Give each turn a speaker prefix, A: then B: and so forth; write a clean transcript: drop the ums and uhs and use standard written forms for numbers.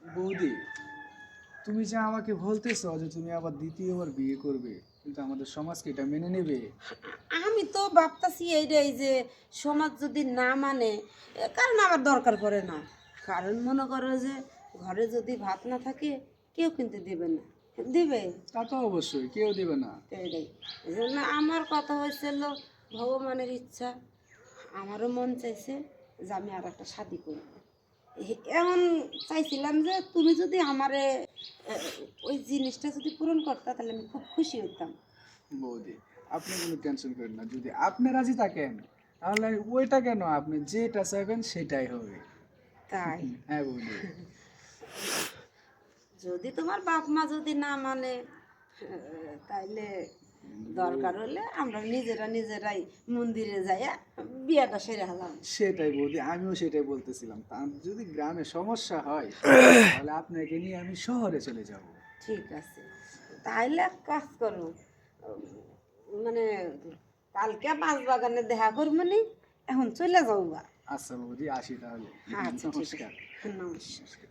A: বৌদি, তুমি যে আমাকে বলতেছো যে তুমি আবার দ্বিতীয়বার বিয়ে করবে, কিন্তু আমাদের সমাজ কি এটা মেনে নেবে?
B: আমি তো ভাবতাছি এইটাই যে সমাজ যদি না মানে কারণ আমার দরকার পড়ে না। কারণ মনে করো যে ঘরে যদি ভাত না থাকে কেউ কিন্তু দেবে না, দিবে?
A: তা তো অবশ্যই কেউ দেবে না।
B: তো এইটাই এই জন্য আমার কথা হয়েছিল, ভগবানের ইচ্ছা, আমারও মন চাইছে যে আমি আর একটা শাদি করব। এমন চাইছিলাম যে তুমি যদি আমারে ওই জিনিসটা যদি পূরণ করতা তাহলে আমি খুব খুশি হইতাম।
A: বৌদি, আপনি কোনো টেনশন করেন না, যদি আপনি রাজি থাকেন তাহলে ওইটা কেন, আপনি যেটা চাইবেন সেটাই হবে।
B: তাই
A: হ্যাঁ বৌদি।
B: যদি তোমার বাপ মা যদি না মানে তাইলে দরকার হলে আমরা নিজেরাই মন্দিরে যাইয়া বিয়াটা সেরে হলাম।
A: সেটাই বৌদি, আমিও সেটাই বলতেছিলাম, তা যদি গ্রামে সমস্যা হয় তাহলে আপনাকে নিয়ে আমি শহরে চলে যাব।
B: ঠিক আছে, তাইলে এক কাজ করো, মানে কালকে মাছ বাগানে দেখা করবো নি, এখন চলে যাও গা।
A: আচ্ছা বৌদি, আসি তাহলে।
B: আচ্ছা ঠিক
A: নমস্কার।
B: আছে, নমস্কার।